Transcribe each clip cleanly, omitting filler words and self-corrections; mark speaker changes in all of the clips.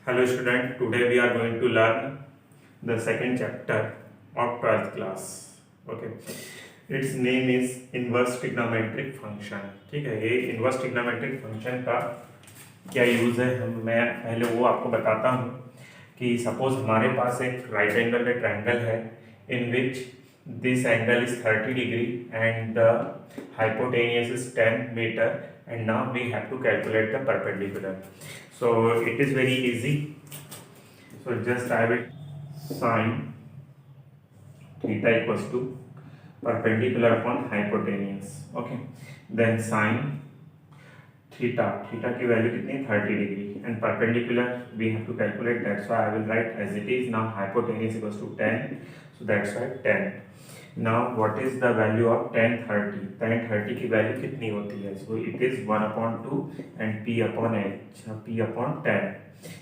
Speaker 1: Hello student, today we are going to learn the second chapter of 12th class. Okay, its name is inverse trigonometric function. ठीक है, ये inverse trigonometric function का क्या use है मैं पहले वो आपको बताता हूँ कि सपोज हमारे पास एक राइट एंगल ट्रायंगल है इन विच this angle is 30 degree and the hypotenuse is 10 meter and now we have to calculate the perpendicular. So it is very easy. So just I will sin theta equals to perpendicular upon hypotenuse. Okay, then sin theta की value कितनी है 30 degree and perpendicular we have to calculate, that's why I will write as it is. Now hypotenuse equals to 10, so that's why 10. Now what is the value of tan 30? Tan 30 की value कितनी होती है? So it is 1/2 and p upon h, p upon 10.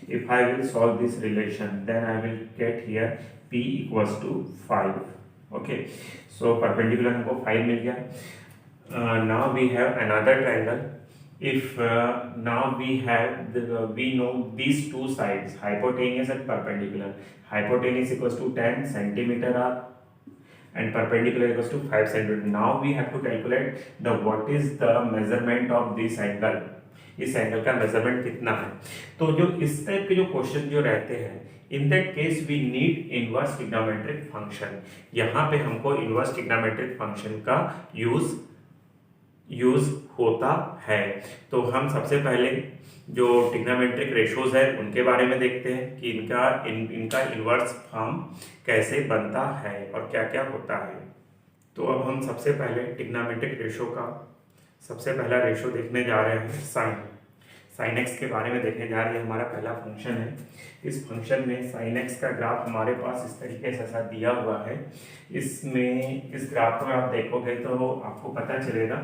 Speaker 1: If I will solve this relation, then I will get here p equals to 5. Okay, so perpendicular हमको 5 मिल गया. Now we have another triangle. If now we have we know these two sides, hypotenuse and perpendicular. Hypotenuse equals to 10 centimeter and perpendicular equals to 5 centimeter. Now we have to calculate the what is the measurement of this angle. इस angle का measurement कितना है. तो जो इस type के जो question जो रहते हैं, in that case we need inverse trigonometric function. यहाँ पे हमको इनवर्स ट्रिग्नोमेट्रिक फंक्शन का यूज होता है. तो हम सबसे पहले जो ट्रिग्नोमेट्रिक रेशोज है उनके बारे में देखते हैं कि इनका इनवर्स फॉर्म कैसे बनता है और क्या क्या होता है. तो अब हम सबसे पहले ट्रिग्नोमेट्रिक रेशो का सबसे पहला रेशो देखने जा रहे हैं. साइन एक्स के बारे में देखने जा रहे हैं. हमारा पहला फंक्शन है. इस फंक्शन में साइन एक्स का ग्राफ हमारे पास इस तरीके से ऐसा दिया हुआ है. इसमें इस ग्राफ को आप देखोगे तो आपको पता चलेगा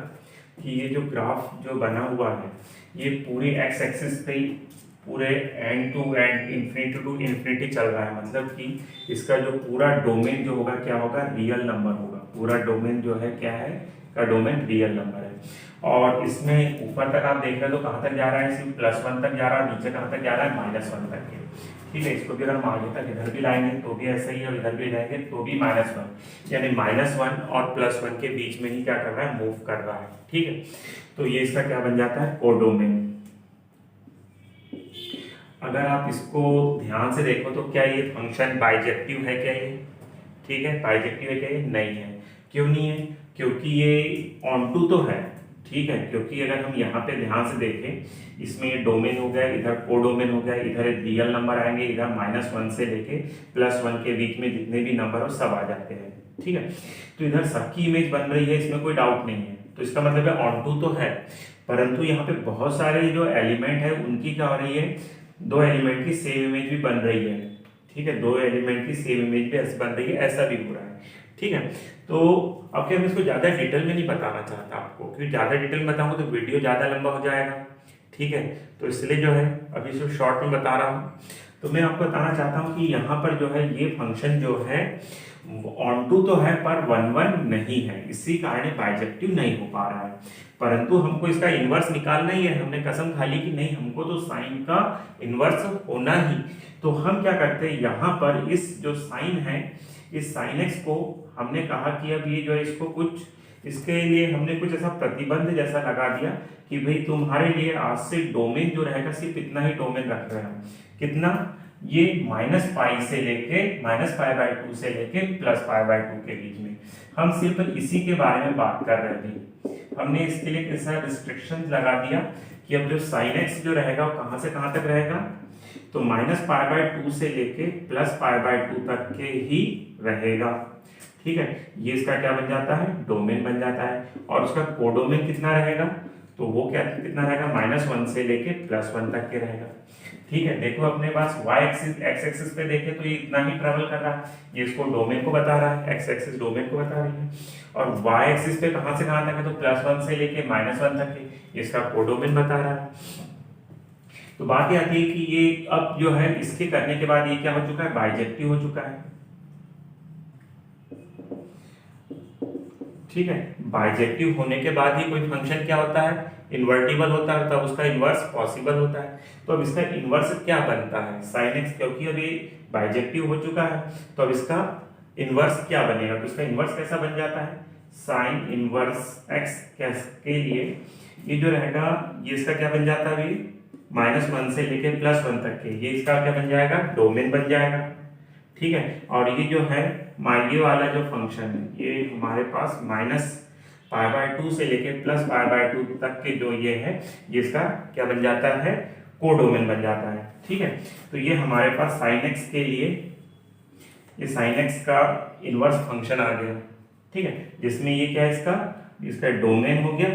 Speaker 1: कि ये जो ग्राफ जो बना हुआ है ये पूरी एक्स एक्सिस पे पूरे end to end infinity to infinity चल रहा है. मतलब कि इसका जो पूरा डोमेन जो होगा क्या होगा, रियल नंबर होगा. पूरा डोमेन जो है क्या है का डोमेन रियल नंबर है. और इसमें ऊपर तक आप देख रहे हो तो कहाँ तक जा रहा है, सिर्फ +1 तक जा रहा है. नीचे कहाँ तक जा रहा है, -1 तक के. ठीक है, इसको भी अगर हम आगे तक इधर भी लाएंगे तो भी ऐसा ही है, और इधर भी जाएंगे तो भी -1, यानी -1 और +1 के बीच में ही क्या कर रहा है, मूव कर रहा है. ठीक है, तो ये इसका क्या बन जाता है, कोडोमेन. अगर आप इसको ध्यान से देखो तो क्या ये फंक्शन बाइजेक्टिव है क्या ये? ठीक है, बाइजेक्टिव है क्या ये? नहीं है. क्यों नहीं है? क्योंकि ये ऑनटू तो है. ठीक है, क्योंकि अगर हम यहाँ पे ध्यान से देखें इसमें ये डोमेन हो गया, इधर कोडोमेन हो गया, इधर रियल नंबर आएंगे, इधर -1 से लेके +1 के बीच में जितने भी नंबर हो सब आ जाते हैं. ठीक है, तो इधर सबकी इमेज बन रही है, इसमें कोई डाउट नहीं है. तो इसका मतलब है ऑनटू तो है, परंतु यहाँ पे बहुत सारे जो एलिमेंट है उनकी क्या हो रही है, 2 एलिमेंट की सेम इमेज भी बन रही है. ठीक है, 2 एलिमेंट की सेम इमेज भी बन रही है, ऐसा भी हो रहा है. ठीक है, तो अब क्या मैं इसको ज़्यादा डिटेल में नहीं बताना चाहता आपको, क्योंकि ज़्यादा डिटेल में बताऊंगा तो वीडियो ज़्यादा लंबा हो जाएगा. ठीक है, तो इसलिए जो है अभी इसको शॉर्ट में बता रहा हूँ. तो मैं आपको बताना चाहता हूँ कि यहाँ पर जो है ये फंक्शन जो है ऑनटू तो है पर 1/1 नहीं है. इसी कारण बाइजेक्टिव नहीं हो पा रहा है. परंतु हमको इसका इनवर्स निकालना ही है. हमने कसम खा ली कि नहीं, हमको तो साइन का इनवर्स होना ही. तो हम क्या करते हैं, यहाँ पर इस जो साइन है, इस साइन एक्स को हमने कहा कि अब ये जो है इसको कुछ इसके लिए हमने कुछ ऐसा प्रतिबंध जैसा लगा दिया कि भाई तुम्हारे लिए आज से डोमेन जो रहेगा सिर्फ इतना ही डोमेन रख रहे हैं. कितना, ये -π से लेके -π/2 से लेके +π/2 के बीच में. हम सिर्फ इसी के बारे में बात कर रहे थे. हमने इसके लिए कैसा रिस्ट्रिक्शन लगा दिया कि अब जो साइन एक्स जो रहेगा वो कहाँ से कहाँ तक रहेगा, तो -π/2 से लेके +π/2 तक के ही रहेगा. ठीक है, ये इसका क्या बन जाता है, डोमेन बन जाता है. और उसका कोडोमेन कितना रहेगा, तो वो क्या कितना रहेगा, -1 से लेके +1 तक के रहेगा. ठीक है, देखो अपने पास y एक्सिस x एक्सिस पे देखे तो ये इतना ही ट्रेवल कर रहा है. ये इसको डोमेन को बता रहा है, x एक्सिस डोमेन को बता रही है. और y एक्सिस पे कहाँ से कहाँ तक है, तो +1 से लेके -1 तक के, इसका कोडोमेन बता रहा है. तो बात ये आती है कि ये अब जो है इसके करने के बाद ये क्या हो चुका है, बाइजेक्टिव हो चुका है. ठीक है, बाइजेक्टिव होने के बाद ही कोई फंक्शन क्या होता है, इन्वर्टिबल होता है, तब उसका इन्वर्स पॉसिबल होता है। तो अब इसका इन्वर्स क्या बनता है, साइन एक्स, क्योंकि अभी बाइजेक्टिव हो चुका है तो अब इसका इन्वर्स क्या बनेगा, तो इसका इन्वर्स कैसा बन जाता है, साइन इन्वर्स एक्स के लिए ये जो रहेगा ये इसका क्या बन जाता है, अभी -1 से लेके +1 तक के, ये इसका क्या बन जाएगा, डोमेन बन जाएगा। ठीक है, और ये जो है ये वाला जो फंक्शन है ये हमारे पास -π/2 से लेके +π/2 तक के जो ये है ये इसका क्या बन जाता है, कोडोमेन बन जाता है। ठीक है, तो ये हमारे पास साइन एक्स के लिए ये साइन एक्स का इनवर्स फंक्शन आ गया। ठीक है, जिसमें ये क्या है, इसका डोमेन हो गया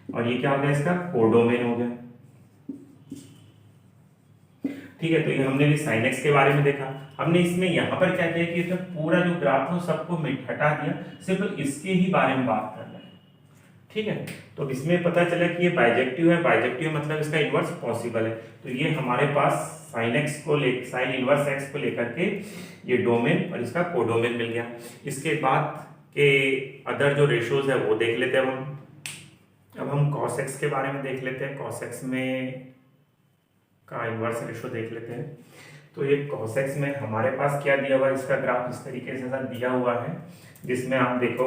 Speaker 1: और ये क्या हो गया, इसका कोडोमेन हो गया। ठीक है, तो ये हमने भी साइन एक्स के बारे में देखा। हमने इसमें यहाँ पर क्या किया कि इसमें पूरा जो ग्राफ है सबको हटा दिया, सिर्फ इसके ही बारे में बात करना है। ठीक है, तो इसमें पता चला कि ये बाइजेक्टिव है, बाइजेक्टिव मतलब इसका इन्वर्स पॉसिबल है। तो ये हमारे पास साइन इन्वर्स एक्स को लेकर के ये डोमेन और इसका कोडोमेन मिल गया। इसके बाद के अदर जो रेशियोज है वो देख लेते हैं हम। अब हम कॉस एक्स के बारे में देख लेते हैं, कॉस एक्स में का इन्वर्स रेशियो देख लेते हैं। तो ये cos x में हमारे पास क्या दिया हुआ है, इसका ग्राफ इस तरीके से दिया हुआ है, जिसमें आप देख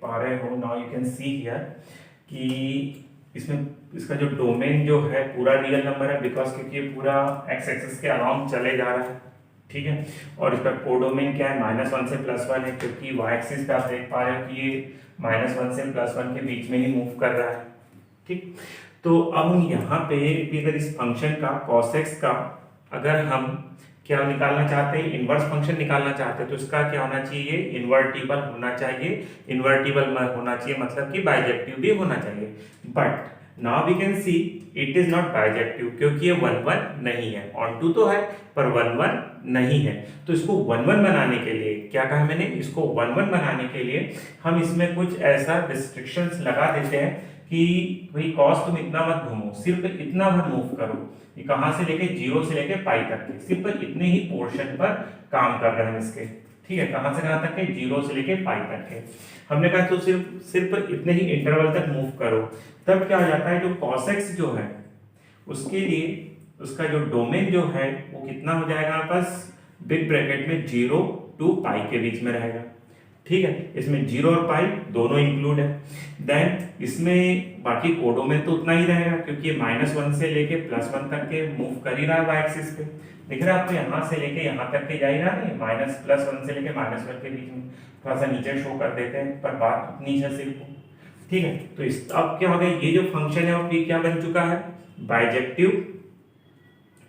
Speaker 1: पा रहे हो, now you can see here कि इसमें इसका जो डोमेन जो है पूरा रियल नंबर है, बिकॉज क्योंकि ये पूरा x एक्सिस के अराउंड चले जा रहा है। ठीक है, और इसका कोडोमेन क्या है, -1 से +1 है, क्योंकि y एक्सिस पे आप देख पा रहे हो कि ये -1 से +1 के बीच में ही मूव कर रहा है। ठीक, तो अब हम यहाँ पे भी अगर इस फंक्शन का cos x का अगर हम क्या निकालना चाहते हैं, इनवर्स फंक्शन निकालना चाहते हैं, तो इसका क्या होना चाहिए, इन्वर्टिबल होना चाहिए। इन्वर्टिबल होना चाहिए मतलब कि बाइजेक्टिव भी होना चाहिए। But now we can see it is not bijective, क्योंकि ये 1-1 नहीं है, ऑन2 तो है पर 1-1 नहीं है। तो इसको 1-1 बनाने के लिए क्या कहा मैंने, इसको 1-1 बनाने के लिए हम इसमें कुछ ऐसा रिस्ट्रिक्शंस लगा देते हैं कि भाई कॉस तुम इतना मत घूमो, सिर्फ इतना भर मूव करो। ये कहां से लेके 0 से लेके पाई तक के, सिर्फ इतने ही पोर्शन पर काम कर रहे हैं इसके। ठीक है, कहां से कहां तक के, 0 से लेके पाई तक के। हमने कहा तो सिर्फ इतने ही इंटरवल तक मूव करो, तब क्या हो जाता है, जो cos x जो है उसके लिए उसका जो डोमेन जो है वो कितना हो जाएगा, हमारे पास बिग ब्रैकेट में 0 to पाई के बीच में रहेगा। ठीक है, इसमें 0 और पाई दोनों इंक्लूड है। देन इसमें बाकी कोडोमेन तो उतना ही रहेगा, क्योंकि ये -1 से लेके +1 तक के मूव कर ही रहा है y एक्सिस पे। दिख रहा है आपको, यहाँ से लेके यहाँ तक के जा ही रहा है, +1 से लेके -1 के बीच में। थोड़ा सा नीचे शो कर देते हैं, पर बात नीचे सिर्फ। ठीक है, तो इस अब क्या हो गया, ये जो फंक्शन है वो क्या बन चुका है, बाइजेक्टिव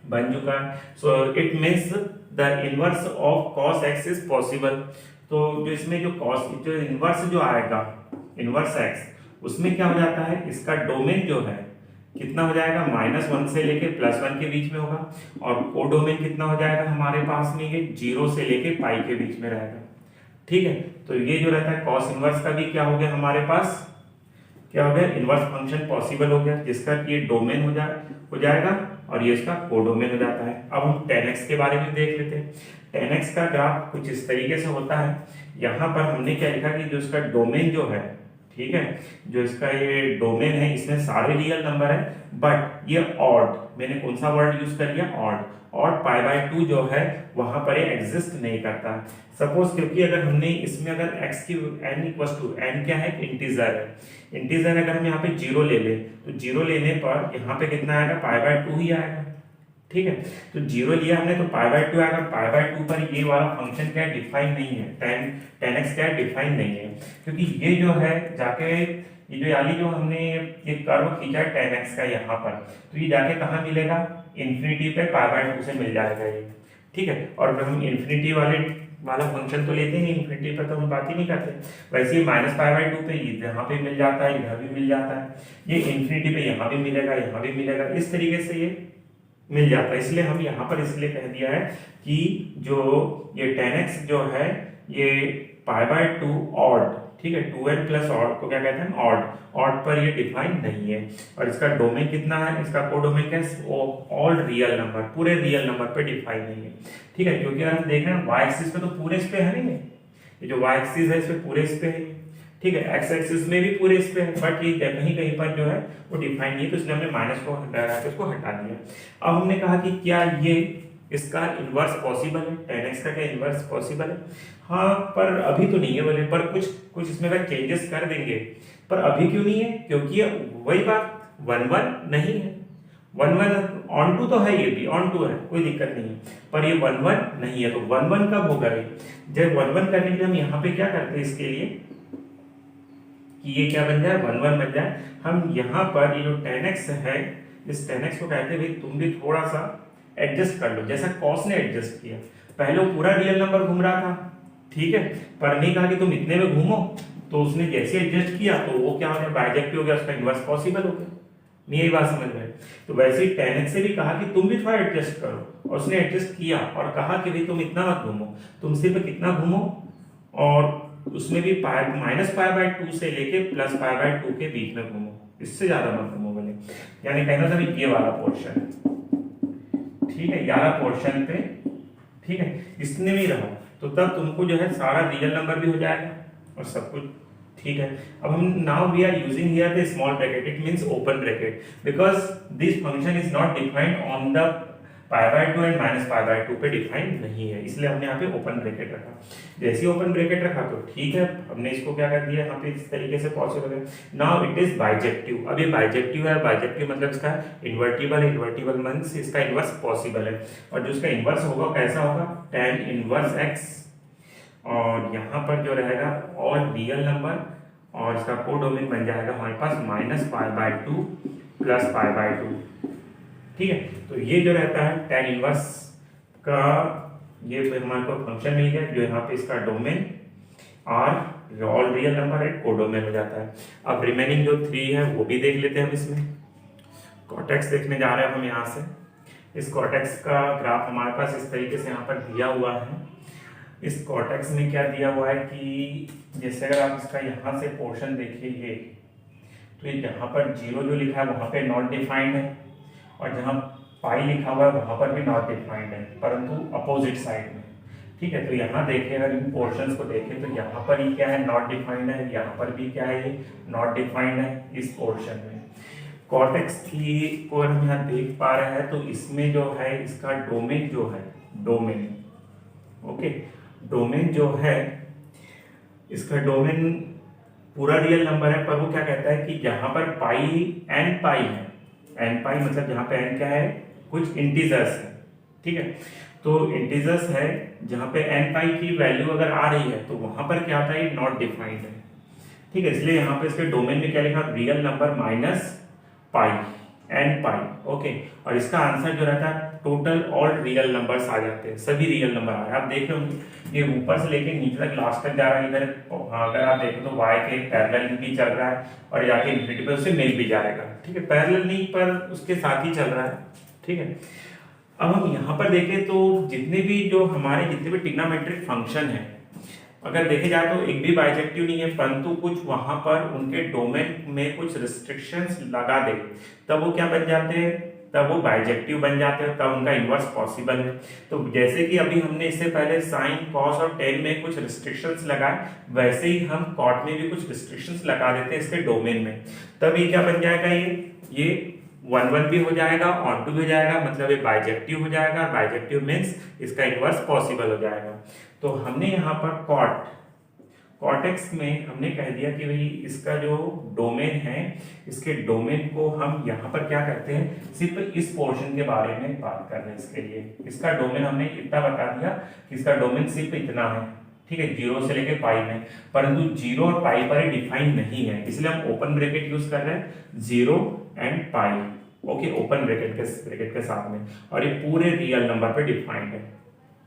Speaker 1: बन चुका है। So it means the inverse of cos x is possible. तो जो इसमें जो इनवर्स जो आएगा, इनवर्स x, उसमें क्या हो जाता है, इसका डोमेन जो है कितना हो जाएगा, -1 से लेके +1 के बीच में होगा, और कोडोमेन कितना हो जाएगा हमारे पास में, ये 0 से लेके पाई के बीच में रहेगा। ठीक है, तो ये जो रहता है cos इनवर्स का भी क्या हो गया हमारे पास, क्या हो गया, इनवर्स फंक्शन पॉसिबल हो गया, जिसका कि ये डोमेन हो जाएगा और ये इसका कोडोमेन हो जाता है। अब हम tan x के बारे में देख लेते हैं। tan x का ग्राफ कुछ इस तरीके से होता है। यहाँ पर हमने क्या लिखा कि जो इसका डोमेन जो है, ठीक है, जो इसका ये डोमेन है, इसमें सारे रियल नंबर है, बट ये ऑड, मैंने कौन सा वर्ड यूज कर लिया, ऑड π/2 जो है वहां पर ये एग्जिस्ट नहीं करता। सपोज क्योंकि अगर हमने इसमें अगर x की n क्या है, इंटीजर है, इंटीजर अगर हम यहाँ पे 0 ले ले तो 0 लेने पर यहाँ पे कितना आएगा, π/2 ही आएगा। ठीक है, तो 0 लिया हमने तो π/2 आएगा। π/2 पर ये वाला फंक्शन क्या है, डिफाइन नहीं है, tan x क्या है, डिफाइन नहीं है, क्योंकि ये जो है जाके ये जो यानी जो हमने ये कर्व खींचा है tan x का यहाँ पर, तो ये जाके कहाँ मिलेगा, इन्फिनिटी पे π/2 से मिल जाएगा ये। ठीक है, और अगर हम इन्फिनिटी वाला फंक्शन तो लेते हैं, इन्फिनिटी पर तो हम बात ही नहीं करते। वैसे ही -π/2 पे यहाँ पे मिल जाता है, इधर भी मिल जाता है, ये इन्फिनिटी पे यहाँ भी मिलेगा, यहाँ भी मिलेगा, इस तरीके से ये मिल जाता है। इसलिए हम यहाँ पर इसलिए कह दिया है कि जो ये tan x जो है ये π/2 ऑड, ठीक है, 2n प्लस ऑड को क्या कहते हैं, ऑड पर ये डिफाइन नहीं है। और इसका डोमेन कितना है, इसका कोडोमेन क्या है, ऑल रियल नंबर, पूरे रियल नंबर पे डिफाइन नहीं है। ठीक है, क्योंकि अगर हम देख रहे हैं y एक्सिस पे तो पूरे इस पे है नहीं, ये जो वाई एक्सिस है इसमें पूरे इस पे है, ठीक है, एक्स एक्सिस में भी पूरे इस पे है, बट ये कहीं कहीं पर जो है वो डिफाइन नहीं है, तो इसलिए हमने माइनस को हटा के उसको हटा दिया। अब हमने कहा कि क्या ये इसका इन्वर्स पॉसिबल है, tan x का क्या इन्वर्स पॉसिबल है? हाँ, पर अभी तो नहीं है बोले, पर कुछ कुछ इसमें अगर चेंजेस कर देंगे, पर अभी क्यों नहीं है? क्योंकि वही बात 1 1 नहीं है, 1 1 ऑन टू तो है, ये भी ऑन टू है, कोई दिक्कत नहीं है, पर ये 1 1 नहीं है। तो 1 1 कब होगा? जब 1 1 करने के लिए हम यहाँ पे क्या करते हैं इसके लिए कि ये क्या बन जाए, 1 1 बन जाए। हम यहाँ पर ये जो tan x है, इस tan x को कहते हैं भाई तुम भी थोड़ा सा एडजस्ट कर लो, जैसा cos ने एडजस्ट किया। पहले वो पूरा रियल नंबर घूम रहा था, ठीक है, पर नहीं कहा कि तुम इतने में घूमो, तो उसने जैसे एडजस्ट किया तो वो क्या हो गया, बाइजेक्टिव हो गया, उसका इन्वर्स पॉसिबल हो गया। नहीं, यही बात समझ में? तो वैसे ही tan x से भी कहा कि तुम भी थोड़ा एडजस्ट करो, और उसने एडजस्ट किया और कहा कि भाई तुम इतना मत घूमो, तुम सिर्फ कितना घूमो, और उसमें भी -π/2 से लेके +π/2 के बीच में घूमो, इससे ज्यादा मत घूमो बोले। यानी कहना था ये वाला पोर्शन, ठीक है, 11 पोर्शन पे, ठीक है, इसने भी रहा, तो तब तुमको जो है सारा रियल नंबर भी हो जाएगा और सब कुछ ठीक है। अब हम now we are using here the small bracket, it means open bracket, because this function is not defined on the π/2 and -π/2 पे डिफाइंड नहीं है, इसलिए हमने यहाँ पे ओपन ब्रैकेट रखा। जैसे ही ओपन ब्रैकेट रखा तो ठीक है, हमने इसको क्या कर दिया यहाँ पे इस तरीके से पॉसिबल है। Now it is bijective. अब ये बाइजेक्टिव है, बाइजेक्टिव मतलब इसका इन्वर्टिबल, इन्वर्टिबल मींस इसका इन्वर्स पॉसिबल है, और जो इसका इन्वर्स होगा कैसा होगा, tan इनवर्स x, और यहाँ पर जो रहेगा और रियल नंबर, और इसका कोडोमेन बन जाएगा हमारे पास -π/2 +π/2, ठीक है। तो ये जो रहता है tan इनवर्स का, ये हमारे को फंक्शन मिल गया जो यहाँ पे इसका डोमेन और ऑल रियल नंबर है, कोडोमेन हो जाता है। अब रिमेनिंग जो 3 है वो भी देख लेते हैं हम इसमें। कॉटेक्स देखने जा रहे हैं हम यहाँ से। इस कॉटेक्स का ग्राफ हमारे पास इस तरीके से यहाँ पर दिया हुआ है। इस कॉटेक्स में क्या दिया हुआ है कि जैसे अगर आप इसका यहाँ से पोर्शन देखिए ये, तो ये यहाँ पर 0 जो लिखा है वहाँ पे नॉट डिफाइंड है, और जहाँ पाई लिखा हुआ है वहाँ पर भी नॉट डिफाइंड है, परंतु अपोजिट साइड में, ठीक है। तो यहाँ देखें, अगर इन पोर्शंस को देखें तो यहाँ पर ही क्या है, नॉट डिफाइंड है, यहाँ पर भी क्या है, ये नॉट डिफाइंड है इस पोर्शन में। कॉर्टेक्स की को हम यहाँ देख पा रहे हैं, तो इसमें जो है इसका डोमेन जो है, डोमेन, ओके, डोमेन जो है इसका डोमेन पूरा रियल नंबर है, पर वो क्या कहता है कि जहाँ पर पाई एन पाई है, एन पाई मतलब जहाँ पे एन क्या है, कुछ इंटीजर्स है, ठीक है। तो इंटीजर्स है जहाँ पे एन पाई की वैल्यू अगर आ रही है तो वहां पर क्या आता है, नॉट डिफाइंड है, ठीक है। इसलिए यहाँ पे इसके डोमेन में क्या लिखा, real number minus pi, n pi, okay. और इसका आंसर जो रहता है टोटल ऑल रियल नंबर्स आ जाते हैं, सभी रियल नंबर आ रहे हैं। आप देख रहे होंगे ये ऊपर से लेके नीचे तक लास्ट तक जा रहा है इधर। अगर आप देखें तो y के पैरेलल भी चल रहा है, और जाके इन्फिनिटी पर उससे मिल भी जाएगा, ठीक है। पैरेलल नहीं पर उसके साथ ही चल रहा है, ठीक है। अब हम यहाँ पर देखें तो जितने भी जो हमारे जितने भी ट्रिग्नोमेट्रिक फंक्शन है, अगर देखे जाए तो एक भी बाइजेक्टिव नहीं है, परंतु कुछ वहां पर उनके डोमेन में कुछ रिस्ट्रिक्शंस लगा दे, तब वो क्या बन जाते हैं, तब वो बाइजेक्टिव बन जाते हैं, तब उनका इन्वर्स पॉसिबल है। तो जैसे कि अभी हमने इससे पहले साइन, कॉस और टेन में कुछ रिस्ट्रिक्शंस लगाए, वैसे ही हम कॉट में भी कुछ रिस्ट्रिक्शंस लगा देते हैं इसके डोमेन में, तब ये क्या बन जाएगा, ये 1 1 भी हो जाएगा, ऑन टू भी हो जाएगा, मतलब ये बाइजेक्टिव हो जाएगा। बाइजेक्टिव मीन्स इसका इन्वर्स पॉसिबल हो जाएगा। तो हमने यहाँ पर कॉटेक्स में हमने कह दिया कि भाई इसका जो डोमेन है, इसके डोमेन को हम यहाँ पर क्या करते हैं, सिर्फ इस पोर्शन के बारे में बात कर रहे हैं। इसके लिए इसका डोमेन हमने इतना बता दिया कि इसका डोमेन सिर्फ इतना है, ठीक है, 0 से लेके पाई में, परंतु 0 और पाई पर डिफाइन नहीं है, इसलिए हम ओपन ब्रैकेट यूज कर रहे हैं, 0 and pi, okay, open bracket के साथ में, और ये पूरे रियल नंबर पे डिफाइंड है,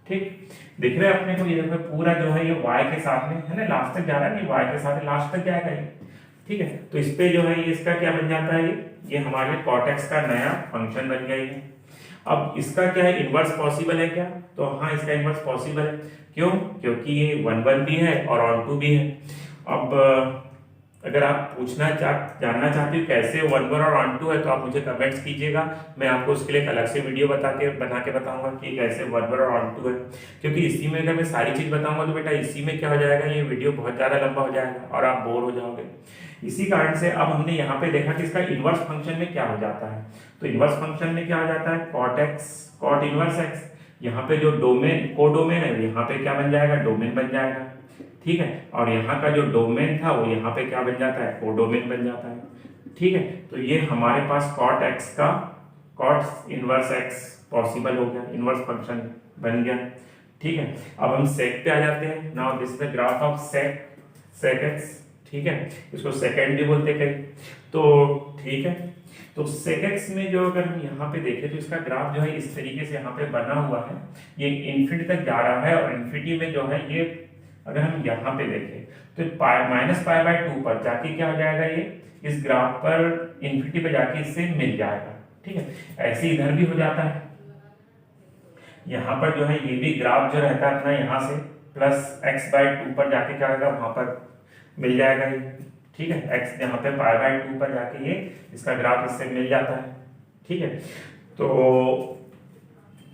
Speaker 1: ठीक। दिख रहा है अपने को, ये देखो पूरा जो है ये y के साथ में है ना, लास्ट तक जा रहा है, ये y के साथ है, लास्ट तक जाएगा ये, ठीक है। तो इस पे जो है ये इसका क्या बन जाता है, ये हमारे कॉटेक्स का नया फंक्शन बन गया ये। अब इसका क्या है, इनवर्स पॉसिबल है क्या, तो हाँ इसका इनवर्स पॉसिबल है। क्यों, क्योंकि ये 1 1 भी है और ऑन टू भी है। अब अगर आप जानना चाहते हो कैसे 1 1 और 1 2 है तो आप मुझे कमेंट्स कीजिएगा, मैं आपको उसके लिए एक अलग से वीडियो बना के बताऊंगा कि कैसे 1 1 और 1 2 है। क्योंकि इसी में अगर मैं सारी चीज बताऊंगा तो बेटा इसी में क्या हो जाएगा, ये वीडियो बहुत ज्यादा लंबा हो जाएगा और आप बोर हो जाओगे। इसी कारण से अब हमने यहाँ पे देखा कि इसका इनवर्स फंक्शन में क्या हो जाता है। तो इनवर्स फंक्शन में क्या हो जाता है, cot x cot inverse x, यहाँ पे जो डोमेन कोडोमेन है यहाँ पे क्या बन जाएगा, डोमेन बन जाएगा, ठीक है। और यहाँ का जो डोमेन था वो यहाँ पे क्या बन जाता है, कोडोमेन बन जाता है, ठीक है। तो ये हमारे पास कॉट एक्स का कॉट इनवर्स एक्स पॉसिबल हो गया, इनवर्स फंक्शन बन गया, ठीक है। अब हम सेक पे आ जाते हैं। Now this is the graph of sec x, ठीक है, इसको सेकेंड भी बोलते कहीं, तो ठीक है। तो सेक एक्स में जो अगर हम यहाँ पे देखें तो इसका ग्राफ जो है इस तरीके से यहाँ पे बना हुआ है, ये इन्फिनिटी तक जा रहा है और इन्फिनिटी में जो है ये अगर हम यहाँ पे देखें तो -π/2 पर जाके क्या हो जाएगा, ये इस ग्राफ पर इन्फिनिटी पे जाके इससे मिल जाएगा, ठीक है। ऐसे इधर भी हो जाता है, यहाँ पर जो है ये भी ग्राफ जो रहता है अपना यहाँ से +x/2 पर जाके क्या होगा, वहां पर मिल जाएगा ये, ठीक है। x यहाँ पे π/2 पर जाके ये इसका ग्राफ इससे मिल जाता है, ठीक है। तो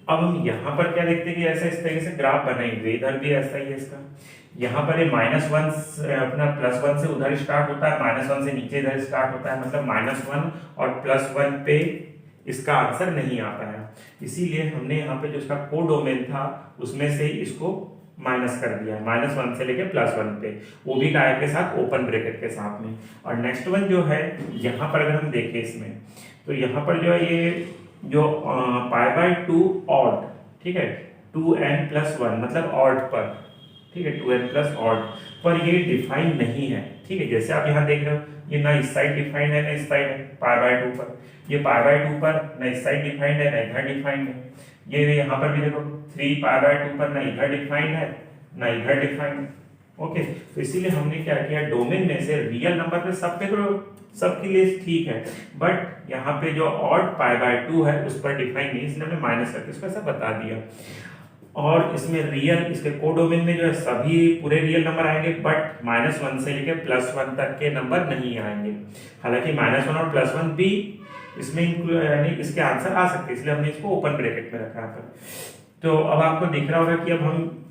Speaker 1: अब हम यहाँ पर क्या देखते हैं कि ऐसा इस तरीके से ग्राफ बनाएंगे, इधर भी ऐसा ही है इसका। यहाँ पर ये -1 अपना +1 से उधर स्टार्ट होता है, -1 से नीचे इधर स्टार्ट होता है, मतलब -1 और +1 पे इसका आंसर नहीं आता है। इसीलिए हमने यहाँ पे जो इसका कोडोमेन था उसमें से इसको माइनस कर दिया, -1 से लेके +1 पे, वो भी काय के साथ, ओपन ब्रैकेट के साथ में। और नेक्स्ट वन जो है यहाँ पर अगर हम देखें इसमें, तो यहाँ पर जो है ये जो π/2 ऑड, ठीक है, 2n+1 मतलब ऑड पर, ठीक है, 2n+ऑड पर ये डिफाइन नहीं है, ठीक है। जैसे आप यहाँ देख रहे हो ये ना इस साइड डिफाइंड है ना इस साइड है, π/2 पर, ये π/2 पर ना इस साइड डिफाइंड है ना इधर डिफाइंड है। ये यहाँ पर भी देखो 3π/2 पर ना इधर डिफाइंड है ना इधर डिफाइंड, ओके। तो इसीलिए हमने क्या किया, डोमेन में से रियल नंबर पे सब देखो सबके लिए ठीक है, बट यहाँ पे जो ऑड π/2 है उस पर डिफाइन नहीं, इसलिए हमने माइनस करके इसको ऐसा बता दिया। और इसमें रियल, इसके कोडोमेन में जो है सभी पूरे रियल नंबर आएंगे, बट -1 से लेके +1 तक के नंबर नहीं आएंगे। हालांकि -1 और +1 भी इसमें यानी इसके आंसर आ सकते हैं, इसलिए हमने इसको ओपन ब्रैकेट में रखा है। तो अब आपको दिख रहा होगा कि अब हम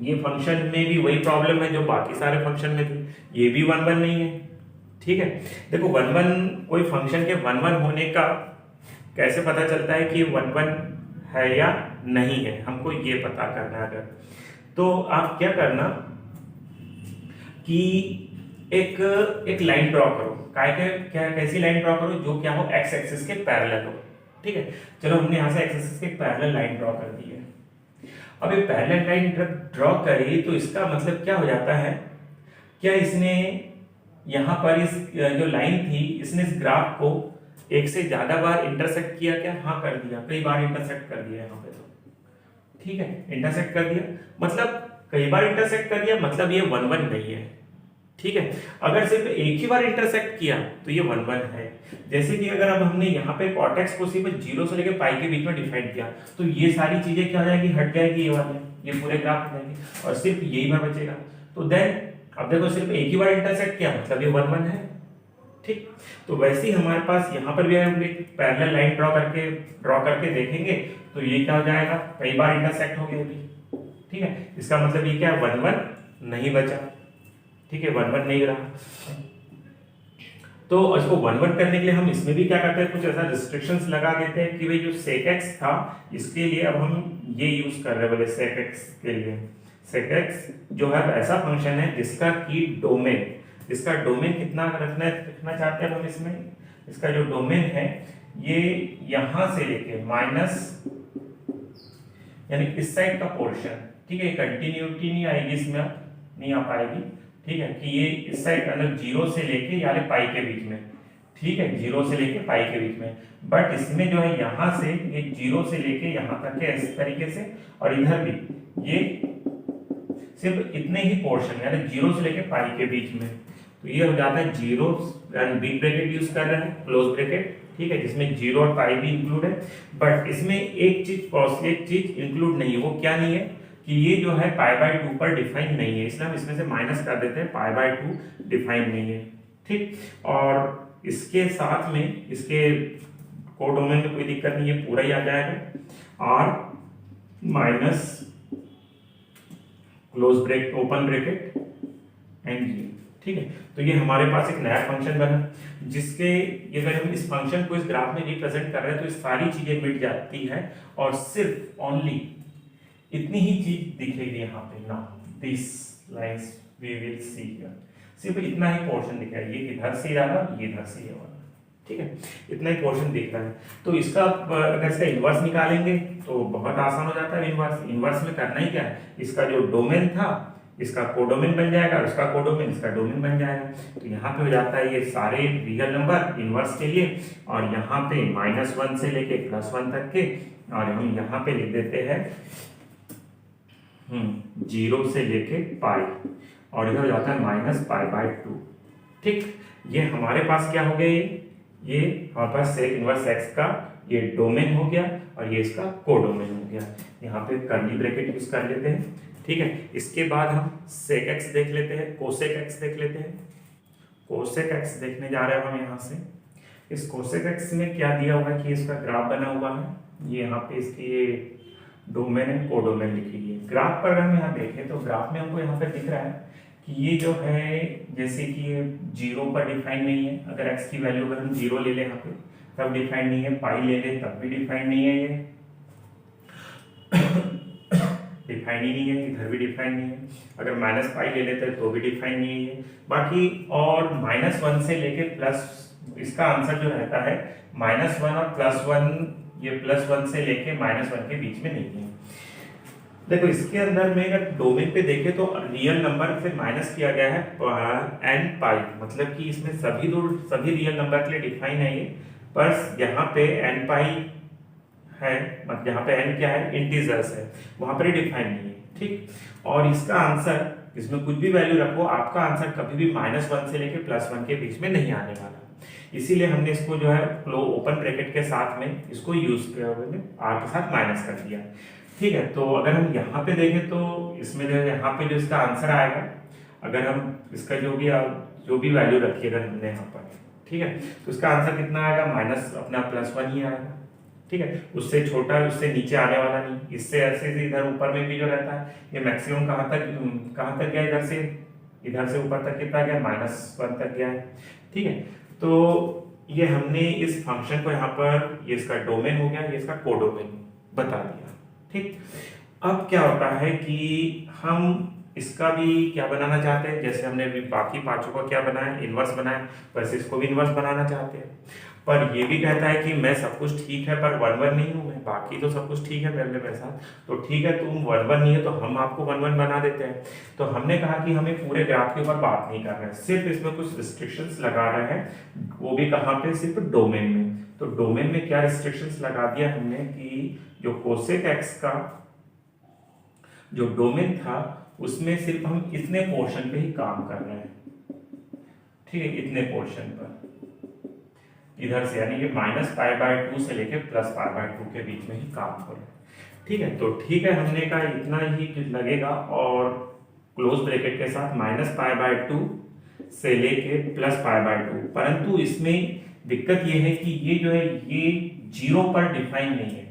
Speaker 1: ये फंक्शन में भी वही प्रॉब्लम है जो बाकी सारे फंक्शन में थी, ये भी 1 1 नहीं है, ठीक है। देखो 1 1 कोई फंक्शन के 1 1 होने का कैसे पता चलता है कि 1 1 है या नहीं है, हमको ये पता करना है। अगर तो आप क्या करना कि एक लाइन ड्रॉ करो, कैसी लाइन ड्रॉ करो, जो क्या हो एक्स एक्सिस के पैरेलल हो, ठीक है। चलो हमने यहाँ से एक्स एक्सिस के पैरेलल लाइन ड्रॉ कर दी है। अब ये पैरेलल लाइन ड्रॉ करी तो इसका मतलब क्या हो जाता है, क्या इसने यहाँ पर इस जो लाइन थी इसने इस ग्राफ को एक से ज्यादा बार इंटरसेक्ट किया क्या, हाँ कर दिया, कई बार इंटरसेक्ट कर दिया यहाँ पे, तो ठीक है इंटरसेक्ट कर दिया, मतलब कई बार इंटरसेक्ट कर दिया, मतलब ये 1 1 नहीं है, ठीक है। अगर सिर्फ एक ही बार इंटरसेक्ट किया तो ये 1 1 है। जैसे कि अगर अब हमने यहाँ पे कॉट एक्स को सिर्फ 0 से लेकर पाई के बीच में डिफाइन किया तो ये सारी चीजें क्या हो जाएगी, हट जाएगी, ये वाले ये पूरे ग्राफ हट जाएंगे और सिर्फ यही बार बचेगा। तो देन अब देखो सिर्फ एक ही बार इंटरसेक्ट किया मतलब ये 1 1 है, ठीक। तो वैसे ही हमारे पास यहाँ पर भी हम एक पैरेलल लाइन ड्रॉ करके देखेंगे तो ये क्या हो जाएगा, कई बार इंटरसेक्ट हो गया, ठीक है। इसका मतलब ये क्या है, 1 1 नहीं बचा, ठीक है, 1 1 नहीं रहा। तो इसको 1 1 करने के लिए हम इसमें भी क्या करते हैं, कुछ ऐसा रिस्ट्रिक्शंस लगा देते हैं कि भाई जो sec x था इसके लिए अब हम ये यूज कर रहे हैं, बोले sec x के लिए sec x जो है ऐसा फंक्शन है जिसका की डोमेन, इसका डोमेन कितना रखना चाहते हैं हम इसमें, इसका जो डोमेन है ये यहां से लेके माइनस यानी इस साइड का पोर्शन, ठीक है, कंटिन्यूटी नहीं आएगी इसमें, नहीं आ पाएगी, ठीक है, कि ये इस साइड मतलब 0 से लेके यानी पाई के बीच में, ठीक है, 0 से लेके पाई के बीच में। बट इसमें जो है यहां से ये 0 से लेके यहां तक के इस तरीके से, और इधर भी ये सिर्फ इतने ही पोर्शन यानी 0 से लेके पाई के बीच में। तो ये हो जाता है 0 यानी बिग ब्रैकेट यूज कर रहे हैं, क्लोज ब्रैकेट, ठीक है, जिसमें 0 और पाई भी इंक्लूड है। बट इसमें एक चीज इंक्लूड नहीं है, वो क्या नहीं है, कि ये जो है पाई बाय 2 पर डिफाइन नहीं है, इसलिए हम इसमें से माइनस कर देते हैं, पाई बाय 2 डिफाइन नहीं है। ठीक, और इसके साथ में इसके कोडोमेन में कोई दिक्कत नहीं है, पूरा ही आ जाएगा। R minus close break open bracket and ये, ठीक है। तो ये हमारे पास एक नया फंक्शन बना, जिसके अगर हम इस फंक्शन को इस ग्राफ में रिप्रेजेंट कर रहे हैं तो ये सारी चीजें मिट जाती है और सिर्फ ओनली इतनी ही चीज दिखेगी यहाँ पे ना, this lines we will see here, सिर्फ इतना ही पोर्शन दिख रहा है, ये इधर से आ रहा, ये इधर से वाला, ठीक है, इतना ही पोर्शन दिख रहा है। तो इसका अगर इसका इन्वर्स निकालेंगे तो बहुत आसान हो जाता है। इन्वर्स में करना ही क्या है, इसका जो डोमेन था इसका कोडोमेन बन जाएगा, और इसका कोडोमेन इसका डोमेन बन जाएगा। तो यहाँ पे हो जाता है ये सारे रियल नंबर इन्वर्स के लिए, और यहाँ पे -1 से लेके +1 तक के, और हम यहाँ पे लिख देते हैं 0 से लेके पाई, और इधर हो जाता है -π/2। ठीक, ये हमारे पास क्या हो गया, ये हमारे पास सेक इनवर्स एक्स का ये डोमेन हो गया और ये इसका कोडोमेन हो गया। यहाँ पे कर्ली ब्रैकेट यूज कर लेते हैं, ठीक है। इसके बाद हम सेक एक्स देख लेते हैं, कोसेक एक्स देख लेते हैं। कोसेक एक्स देखने जा रहे हैं हम यहाँ से। इस कोसेक एक्स में क्या दिया हुआ है कि इसका ग्राफ बना हुआ है, ये यहाँ पे इसकी ये डोमेन एंड कोडोमेन लिखी है। ग्राफ पर अगर हम यहाँ देखें तो ग्राफ में हमको यहाँ पे दिख रहा है कि ये जो है जैसे कि ये 0 पर डिफाइन नहीं है, अगर x की वैल्यू अगर हम 0 ले लें यहाँ पे तब डिफाइन नहीं है, पाई ले लें तब भी डिफाइन नहीं है, ये डिफाइन ही नहीं है, इधर भी डिफाइन नहीं है, अगर -π ले लेते हैं तो भी डिफाइन नहीं है बाकी। और -1 से लेके प्लस, इसका आंसर जो रहता है -1 और +1, ये +1 से लेके -1 के बीच में नहीं है। देखो इसके अंदर में अगर डोमेन पे देखें तो रियल नंबर से माइनस किया गया है n पाई, मतलब कि इसमें सभी रियल नंबर के लिए डिफाइन है ये, पर यहाँ पे n पाई है, मतलब यहाँ पे n क्या है, इंटीजर्स है, वहां पर डिफाइन नहीं है, ठीक। और इसका आंसर, इसमें कुछ भी वैल्यू रखो, आपका आंसर कभी भी -1 से लेके +1 के बीच में नहीं आने वाला, इसीलिए हमने इसको जो है ओपन ब्रैकेट के साथ में इसको यूज किया, r के साथ माइनस कर दिया, ठीक है। तो अगर हम यहाँ पे देखें तो इसमें जो है यहाँ पे जो इसका आंसर आएगा, अगर हम इसका जो भी वैल्यू रखी अगर हमने यहाँ पर, ठीक है, तो इसका आंसर कितना आएगा, माइनस अपना +1 ही आएगा, ठीक है। उससे छोटा, उससे नीचे आने वाला नहीं, इससे ऐसे से इधर ऊपर में भी जो रहता है ये मैक्सिमम कहाँ तक गया, इधर से ऊपर तक कितना गया, -1 तक गया है, ठीक है। तो ये हमने इस फंक्शन को यहाँ पर, ये इसका डोमेन हो गया, ये इसका कोडोमेन बता दिया, ठीक। अब क्या होता है कि हम इसका भी क्या बनाना चाहते हैं, जैसे हमने अभी बाकी पांचों का क्या बनाया, इन्वर्स बनाया, वैसे इसको भी इन्वर्स बनाना चाहते हैं। पर ये भी कहता है कि मैं सब कुछ ठीक है पर 1 1 नहीं हूं मैं, बाकी तो सब कुछ ठीक है मेरे साथ, तो ठीक है तुम 1 1 नहीं है तो हम आपको 1 1 बना देते हैं। तो हमने कहा कि हमें पूरे ग्राफ के ऊपर बात नहीं कर रहे हैं, सिर्फ इसमें कुछ रिस्ट्रिक्शंस लगा रहे हैं, वो भी कहाँ पे, सिर्फ डोमेन में। तो डोमेन में क्या रिस्ट्रिक्शंस लगा दिया हमने कि जो कोसेक एक्स का जो डोमेन था उसमें सिर्फ हम इतने पोर्शन पे ही काम कर रहे हैं, ठीक है, इतने पोर्शन पर इधर से, यानी कि -π/2 से लेके +π/2 के बीच में ही काम हो रहा है, ठीक है। तो ठीक है, हमने कहा इतना ही लगेगा, और क्लोज ब्रैकेट के साथ -π/2 से लेके +π/2, परंतु इसमें दिक्कत ये है कि ये जो है ये 0 पर डिफाइन नहीं है,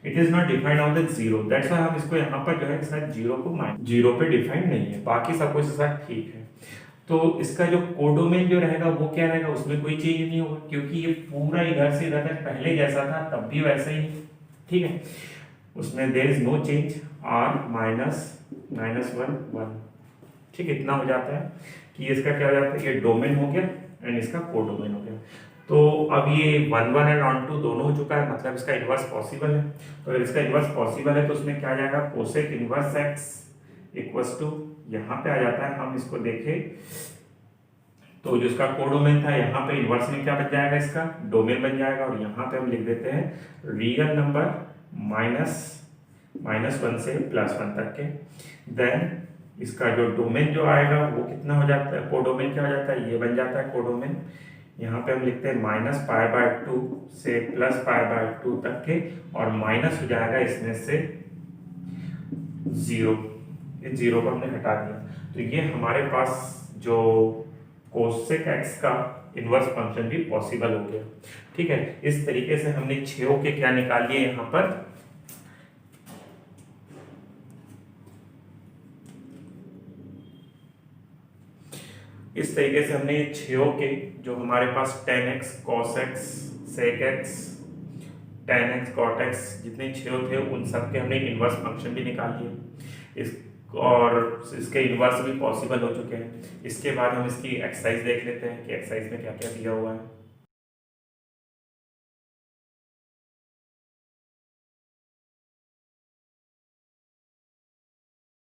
Speaker 1: it is not defined on the 0, that's why हम इसको यहाँ पर जो है शायद 0 पे डिफाइंड नहीं है, बाकी सब कुछ साथ ठीक है। तो इसका जो कोडोमेन जो रहेगा वो क्या रहेगा, उसमें कोई चेंज नहीं होगा, क्योंकि ये पूरा इधर से इधर तक पहले जैसा था तब भी वैसा ही, ठीक है, उसमें there is no change, r -1 1, ठीक, इतना हो जाता है कि इसका क्या हो जाता है, ये डोमेन हो गया एंड इसका कोडोमेन हो गया। तो अब ये 1 1 एंड ऑन 2 दोनों हो चुका है, मतलब इसका इन्वर्स पॉसिबल है। तो अगर इसका इन्वर्स पॉसिबल है तो उसमें क्या आ जाएगा, cosec inverse x equals to, यहाँ पे आ जाता है, हम इसको देखें तो जो इसका कोडोमेन था यहाँ पे इन्वर्स में क्या बन जाएगा, इसका डोमेन बन जाएगा, और यहाँ पे हम लिख देते हैं रियल नंबर -1 से +1 तक के, देन इसका जो डोमेन जो आएगा वो कितना हो जाता है, कोडोमेन क्या हो जाता है, ये बन जाता है कोडोमेन, यहाँ पे हम लिखते हैं -π/2 से +π/2 तक के, और माइनस हो जाएगा इसमें से जीरो, इस जीरो को हमने हटा दिया, तो ये हमारे पास जो कोसेक एक्स का इनवर्स फंक्शन भी पॉसिबल हो गया। ठीक है, इस तरीके से हमने 6 के क्या निकाल लिए यहाँ पर, इस तरीके से हमने 6 के जो हमारे पास tan x cos x sec x tan x cot x जितने 6 थे उन सब के हमने इनवर्स फंक्शन भी निकाल लिए, इस और इसके इनवर्स भी पॉसिबल हो चुके हैं। इसके बाद हम इसकी एक्सरसाइज देख लेते हैं कि एक्सरसाइज में क्या क्या दिया हुआ है।